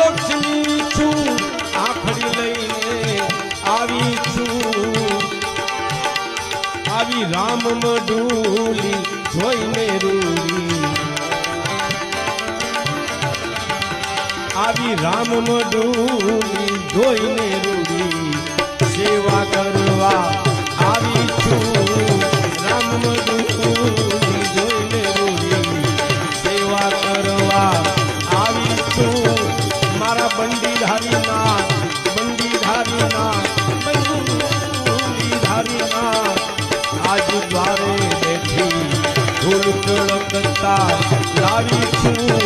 લક્ષ્મી છું આખડી લઈને આવી છું આવી રામ મડુલી જોઈને રૂડી આવી રામ મડુલી જોઈને રૂડી સેવા કરવા આવી છું રામ મડુલી જોઈને રૂડી સેવા કરવા આવી છું મારા બંડી ધારી ના આજ દ્વારે બેઠી ધૂળ કળકતા લાવી છું